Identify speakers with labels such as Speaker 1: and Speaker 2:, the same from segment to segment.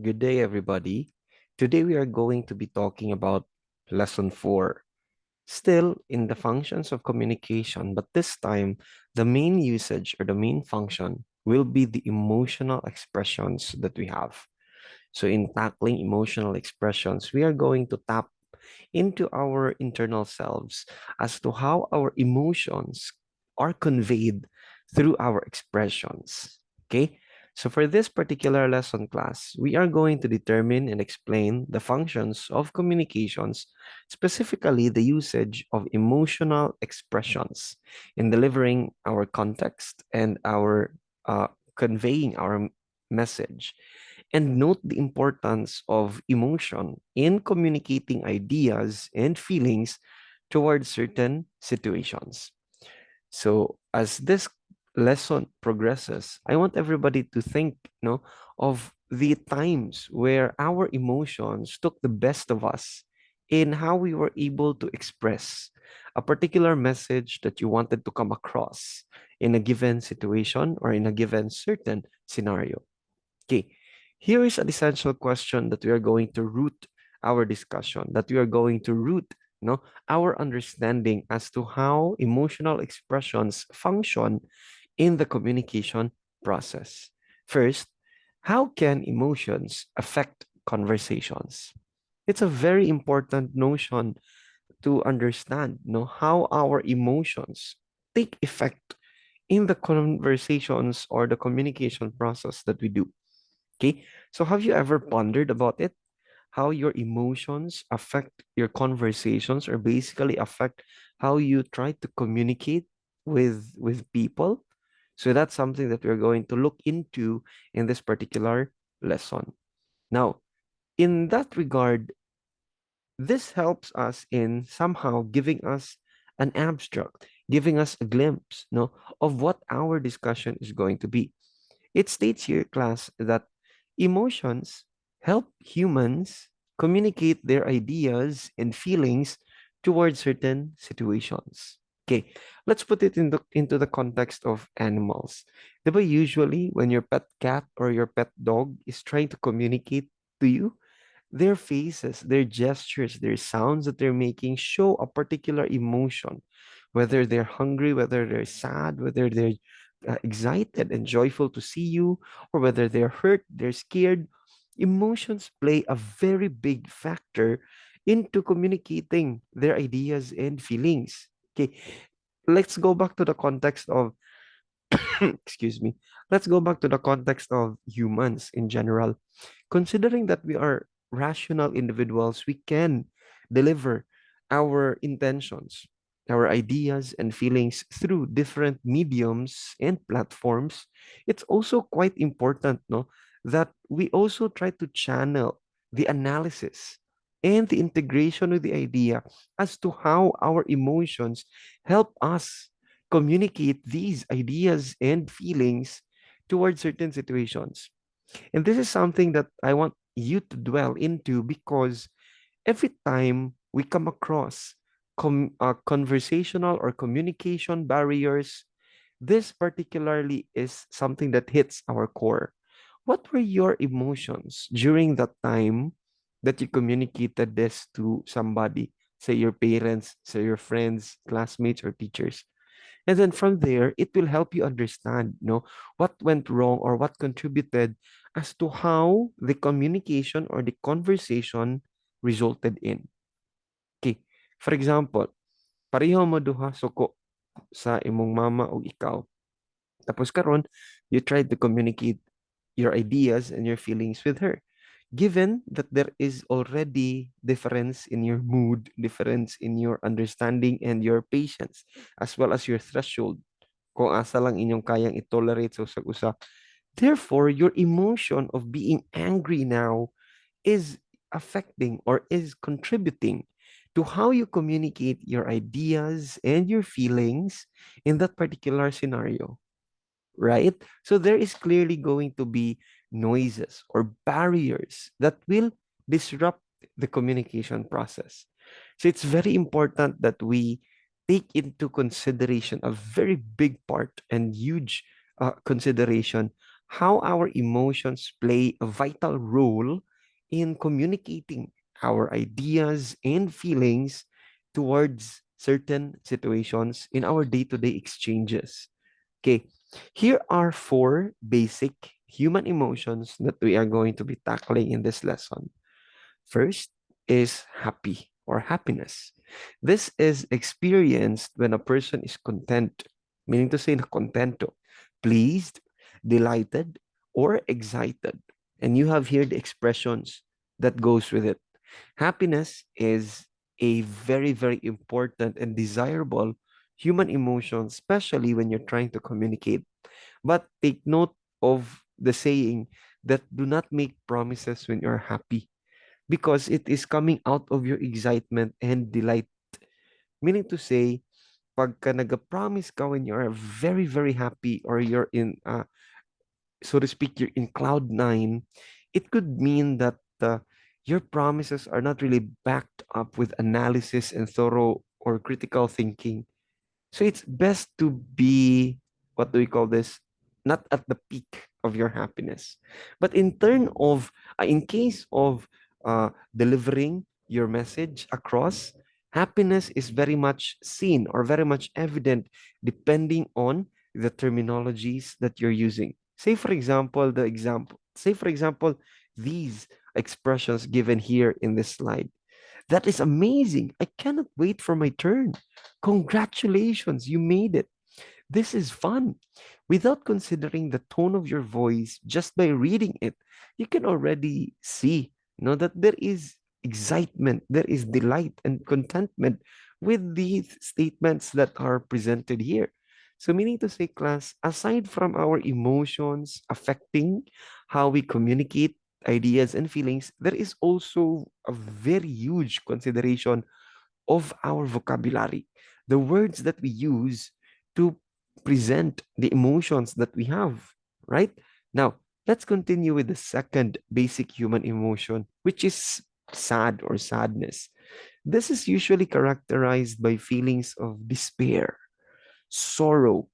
Speaker 1: Good day, everybody. Today we are going to be talking about lesson 4, still in the functions of communication, but this time the main usage or the main function will be the emotional expressions that we have. So, in tackling emotional expressions, we are going to tap into our internal selves as to how our emotions are conveyed through our expressions. Okay? So, for this particular lesson class, we are going to determine and explain the functions of communications, specifically the usage of emotional expressions in delivering our context and our conveying our message, and note the importance of emotion in communicating ideas and feelings towards certain situations. So, as this lesson progresses, I want everybody to think, of the times where our emotions took the best of us in how we were able to express a particular message that you wanted to come across in a given situation or in a given certain scenario. Okay, here is an essential question that we are going to root our discussion, that we are going to root, our understanding as to how emotional expressions function in the communication process. First, how can emotions affect conversations? It's a very important notion to understand, how our emotions take effect in the conversations or the communication process that we do. Okay. So have you ever pondered about it? How your emotions affect your conversations or basically affect how you try to communicate with people? So that's something that we're going to look into in this particular lesson. Now, in that regard, this helps us in somehow giving us an abstract, giving us a glimpse, of what our discussion is going to be. It states here, class, that emotions help humans communicate their ideas and feelings towards certain situations. Okay, let's put it into the context of animals. Diba usually when your pet cat or your pet dog is trying to communicate to you, their faces, their gestures, their sounds that they're making show a particular emotion, whether they're hungry, whether they're sad, whether they're excited and joyful to see you, or whether they're hurt, they're scared. Emotions play a very big factor into communicating their ideas and feelings. Okay, let's go back to the context of excuse me. Let's go back to the context of humans in general. Considering that we are rational individuals, we can deliver our intentions, our ideas and feelings through different mediums and platforms. It's also quite important, no, that we also try to channel the analysis and the integration with the idea as to how our emotions help us communicate these ideas and feelings towards certain situations. And this is something that I want you to dwell into because every time we come across conversational or communication barriers, this particularly is something that hits our core. What were your emotions during that time that you communicated this to somebody, say your parents, say your friends, classmates, or teachers? And then from there, it will help you understand, what went wrong or what contributed as to how the communication or the conversation resulted in. Okay. For example, pareho mo duha suko sa imong mama o ikaw. Tapos karon, you tried to communicate your ideas and your feelings with her. Given that there is already difference in your mood, difference in your understanding and your patience, as well as your threshold, kung asa lang inyong kayang i-tolerate sa usag-usa. Therefore, your emotion of being angry now is affecting or is contributing to how you communicate your ideas and your feelings in that particular scenario, right? So there is clearly going to be noises or barriers that will disrupt the communication process. So it's very important that we take into consideration a very big part and huge consideration how our emotions play a vital role in communicating our ideas and feelings towards certain situations in our day-to-day exchanges. Okay, here are four basic human emotions that we are going to be tackling in this lesson. First is happy or happiness. This is experienced when a person is content, meaning to say na contento, pleased, delighted, or excited. And you have here the expressions that goes with it. Happiness is a very, very important and desirable human emotion, especially when you're trying to communicate. But take note of the saying that do not make promises when you're happy because it is coming out of your excitement and delight. Meaning to say, pagka nag-promise ka when you're very, very happy or you're in, so to speak, you're in cloud nine, it could mean that your promises are not really backed up with analysis and thorough or critical thinking. So it's best to be, what do we call this? Not at the peak of your happiness. But in case of delivering your message across, happiness is very much seen or very much evident depending on the terminologies that you're using. Say for example, these expressions given here in this slide. That is amazing. I cannot wait for my turn. Congratulations, you made it. This is fun. Without considering the tone of your voice, just by reading it, you can already see, that there is excitement, there is delight and contentment with these statements that are presented here. So, meaning to say, class, aside from our emotions affecting how we communicate ideas and feelings, there is also a very huge consideration of our vocabulary, the words that we use to present the emotions that we have, right? Now, let's continue with the second basic human emotion, which is sad or sadness. This is usually characterized by feelings of despair, sorrow,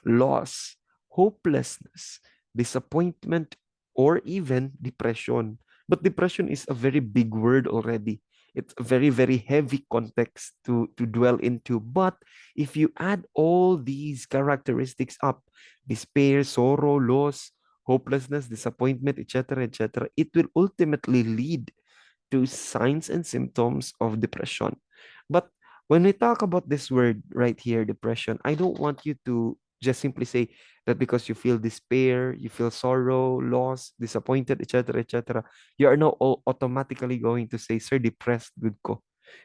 Speaker 1: loss, hopelessness, disappointment, or even depression. But depression is a very big word already. It's a very, very heavy context to dwell into. But if you add all these characteristics up, despair, sorrow, loss, hopelessness, disappointment, etc., it will ultimately lead to signs and symptoms of depression. But when we talk about this word right here, depression, I don't want you to just simply say that because you feel despair, you feel sorrow, loss, disappointed, etc., you are now all automatically going to say, Sir, depressed, good ko.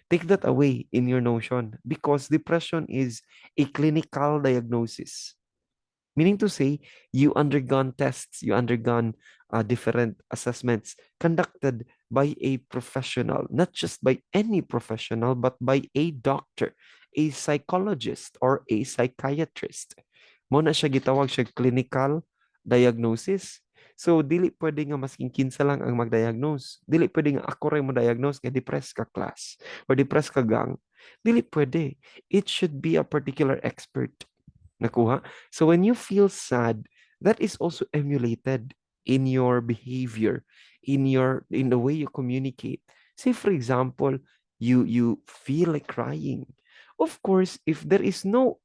Speaker 1: Take that away in your notion because depression is a clinical diagnosis. Meaning to say, you undergone tests, you undergone different assessments conducted by a professional, not just by any professional, but by a doctor, a psychologist, or a psychiatrist. Mo na siya gitawag siya clinical diagnosis. So, dili pwede nga masking kinsa lang ang mag-diagnose. Dili pwede nga ako rin mo diagnose nga depressed ka class or depressed ka gang. Dili pwede. It should be a particular expert. Nakuha? So when you feel sad, that is also emulated in your behavior, in the way you communicate. Say for example, you feel like crying. Of course, if there is no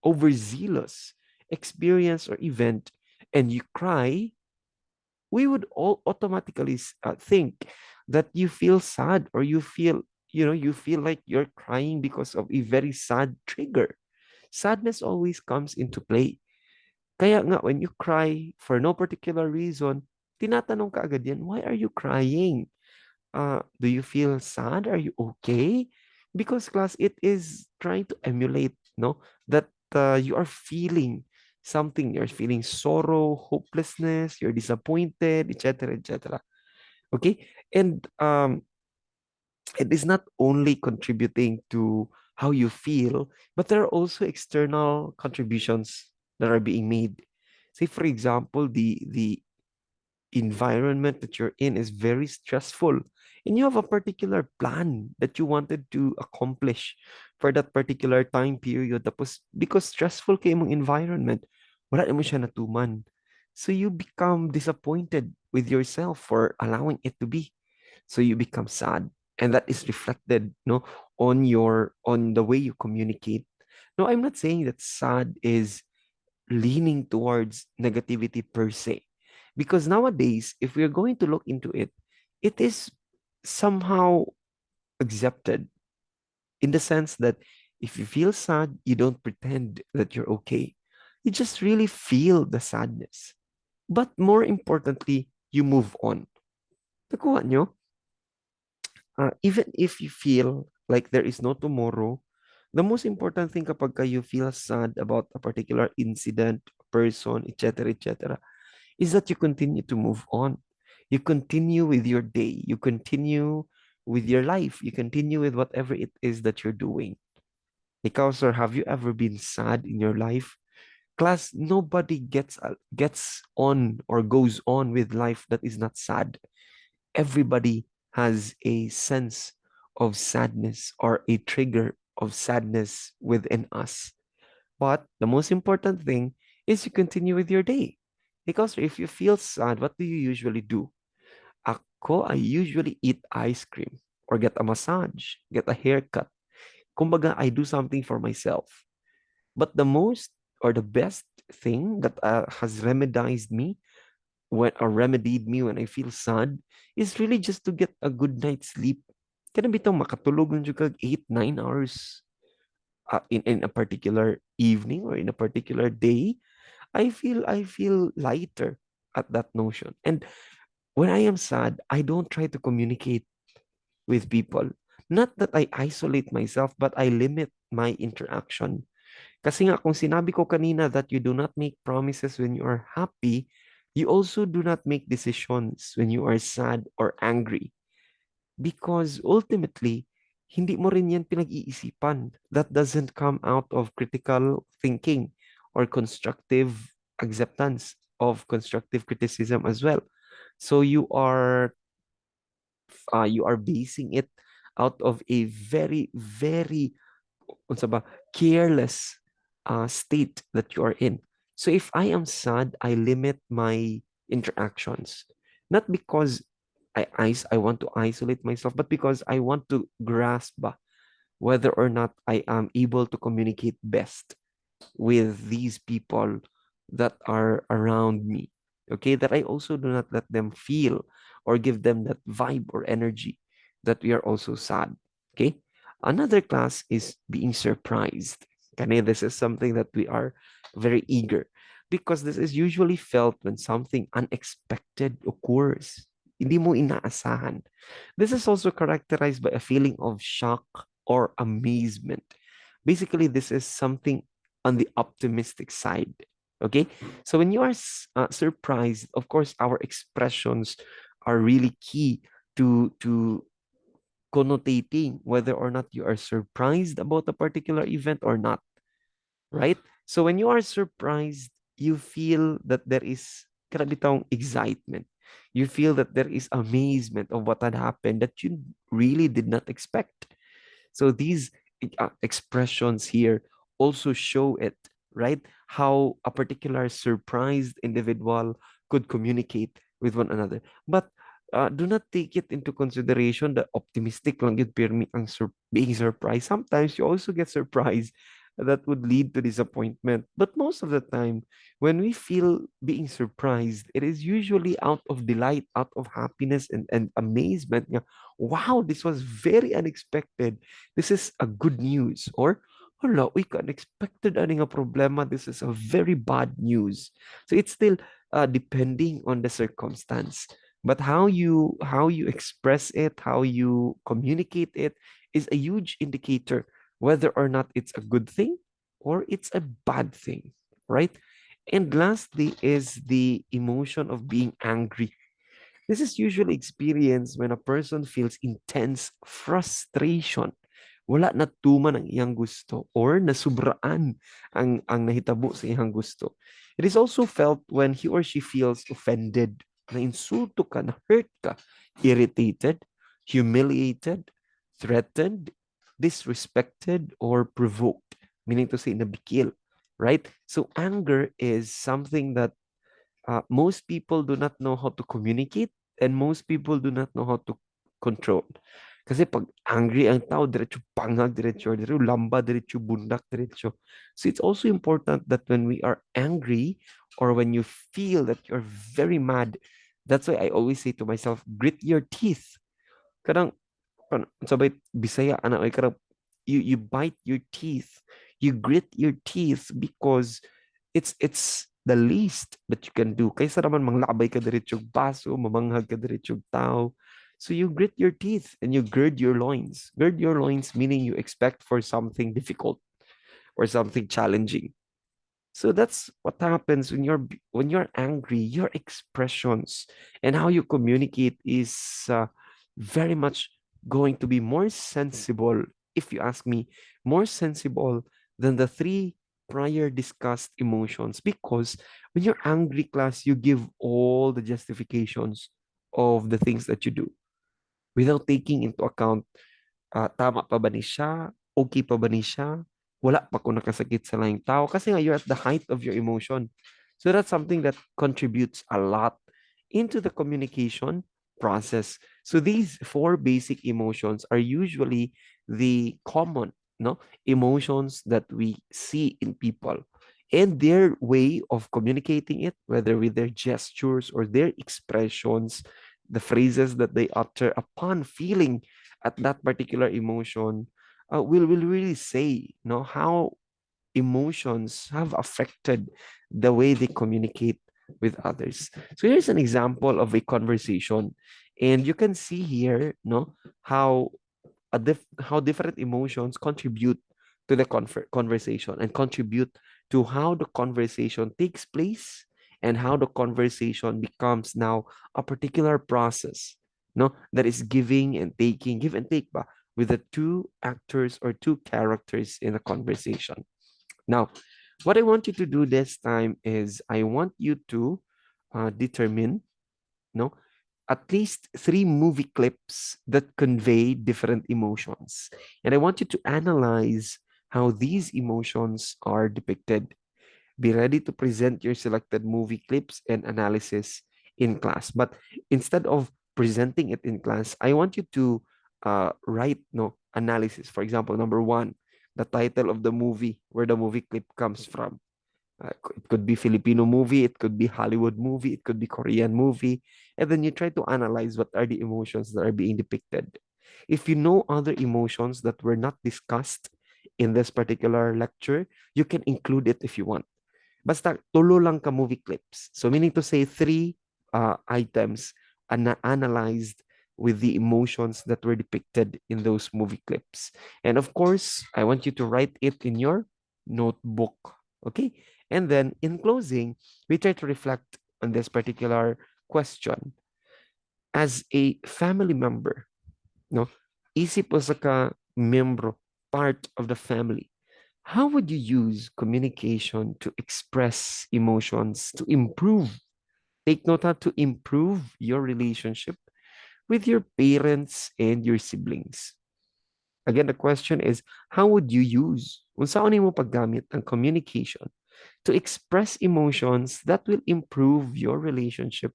Speaker 1: overzealous experience or event and you cry, we would all automatically think that you feel sad or you feel like you're crying because of a very sad trigger. Sadness always comes into play. Kaya nga, when you cry for no particular reason, tinatanong ka agad yan, why are you crying? Do you feel sad? Are you okay? Because class, it is trying to emulate, no, that you are feeling something. You're feeling sorrow, hopelessness, you're disappointed, etc., etc. Okay, and it is not only contributing to how you feel, but there are also external contributions that are being made. Say, for example, the environment that you're in is very stressful, and you have a particular plan that you wanted to accomplish for that particular time period. Tapos, because stressful kayo mong environment, wala naman siya natuman. So you become disappointed with yourself for allowing it to be. So you become sad. And that is reflected, on the way you communicate. No, I'm not saying that sad is leaning towards negativity per se. Because nowadays, if we're going to look into it, it is somehow accepted in the sense that if you feel sad, you don't pretend that you're okay. You just really feel the sadness. But more importantly, you move on. Nakuha nyo? Even if you feel like there is no tomorrow, the most important thing kapag you feel sad about a particular incident, person, etc., etc., is that you continue to move on. You continue with your day. You continue with your life. You continue with whatever it is that you're doing. Ikaw, sir, have you ever been sad in your life? Class, nobody gets on or goes on with life that is not sad. Everybody has a sense of sadness or a trigger of sadness within us. But the most important thing is you continue with your day. Because if you feel sad, what do you usually do? I usually eat ice cream or get a massage, get a haircut. Kumbaga, I do something for myself. But the most or the best thing that has remedied me when I feel sad is really just to get a good night's sleep. Kaya bitaw makatulog ng jud 8, 9 hours in a particular evening or in a particular day. I feel lighter at that notion. And when I am sad, I don't try to communicate with people. Not that I isolate myself, but I limit my interaction. Kasi nga, kung sinabi ko kanina that you do not make promises when you are happy, you also do not make decisions when you are sad or angry. Because ultimately, hindi mo rin yan pinag-iisipan. That doesn't come out of critical thinking or constructive acceptance of constructive criticism as well. So you are basing it out of a very, very unsa ba, careless state that you are in. So if I am sad, I limit my interactions. Not because I want to isolate myself, but because I want to grasp whether or not I am able to communicate best with these people that are around me. Okay, that I also do not let them feel or give them that vibe or energy that we are also sad. Okay, another class is being surprised. Okay, this is something that we are very eager because this is usually felt when something unexpected occurs. Hindi mo inaasahan. This is also characterized by a feeling of shock or amazement. Basically, this is something on the optimistic side. Okay, so when you are surprised, of course, our expressions are really key to connotating whether or not you are surprised about a particular event or not, right? So when you are surprised, you feel that there is karabitang excitement. You feel that there is amazement of what had happened that you really did not expect. So these expressions here also show it, right? How a particular surprised individual could communicate with one another. But do not take it into consideration that optimistic lang yun pirmi ang being surprised. Sometimes you also get surprised that would lead to disappointment. But most of the time, when we feel being surprised, it is usually out of delight, out of happiness and amazement. Nga, wow, this was very unexpected. This is a good news. Or, hala, uy, unexpected aning a problema. This is a very bad news. So it's still depending on the circumstance. But how you express it, how you communicate it is a huge indicator whether or not it's a good thing or it's a bad thing, right? And lastly is the emotion of being angry. This is usually experienced when a person feels intense frustration. Wala na tuman ang iyang gusto or nasubraan ang nahitabo sa iyang gusto. It is also felt when he or she feels offended, na insulto ka, na hurt ka, irritated, humiliated, threatened, disrespected, or provoked. Meaning to say, nabikil, right? So anger is something that most people do not know how to communicate and most people do not know how to control. Kasi pag angry ang tao, diretso pangag, diretso lamba, diretso bundak, diretso. So it's also important that when we are angry or when you feel that you're very mad, that's why I always say to myself, grit your teeth. Kadang sabay Bisaya ana ay karang you bite your teeth, you grit your teeth because it's the least that you can do. Kaysa naman manglabay ka diretsong baso, mamanghag ka diretsong tao. So you grit your teeth and you gird your loins. Gird your loins meaning you expect for something difficult or something challenging. So that's what happens when you're angry. Your expressions and how you communicate is very much going to be more sensible, if you ask me, more sensible than the three prior discussed emotions. Because when you're angry, class, you give all the justifications of the things that you do without taking into account tama pa ba ni siya? Okay pa ba ni siya? Wala pa ko nakasakit sa laing tao? Kasi nga, you're at the height of your emotion. So that's something that contributes a lot into the communication process. So these four basic emotions are usually the common, no, emotions that we see in people. And their way of communicating it, whether with their gestures or their expressions, the phrases that they utter upon feeling at that particular emotion will really say how emotions have affected the way they communicate with others. So here's an example of a conversation, and you can see here how how different emotions contribute to the conversation and contribute to how the conversation takes place and how the conversation becomes now a particular process that is giving and taking, give and take ba, with the two actors or two characters in a conversation. Now, what I want you to do this time is I want you to determine no at least three movie clips that convey different emotions. And I want you to analyze how these emotions are depicted. Be ready to present your selected movie clips and analysis in class. But instead of presenting it in class, I want you to write no analysis. For example, number one, the title of the movie, where the movie clip comes from. It could be Filipino movie, it could be Hollywood movie, it could be Korean movie. And then you try to analyze what are the emotions that are being depicted. If you know other emotions that were not discussed in this particular lecture, you can include it if you want. Basta tulo lang ka movie clips. So meaning to say three items analyzed with the emotions that were depicted in those movie clips. And of course, I want you to write it in your notebook. Okay? And then in closing, we try to reflect on this particular question. As a family member, no? Isip mo sa ka membro, part of the family. How would you use communication to express emotions, to improve? Take note how to improve your relationship with your parents and your siblings. Again, the question is, how would you use, unsaon mo paggamit ang communication to express emotions that will improve your relationship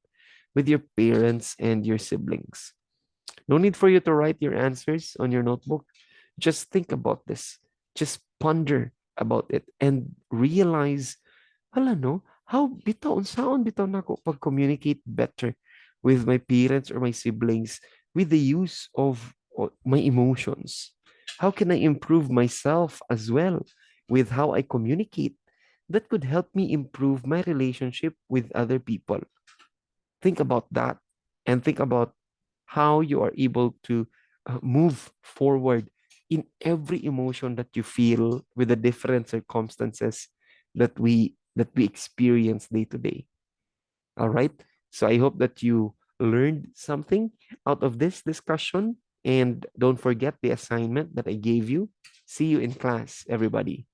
Speaker 1: with your parents and your siblings? No need for you to write your answers on your notebook. Just think about this. Just ponder about it and realize, hala no, how bitaw, unsaon bitaw nako pag-communicate better with my parents or my siblings with the use of my emotions. How can I improve myself as well with how I communicate? That could help me improve my relationship with other people. Think about that and think about how you are able to move forward in every emotion that you feel with the different circumstances that we experience day to day. All right, so I hope that you learned something out of this discussion, and don't forget the assignment that I gave you. See you in class, everybody.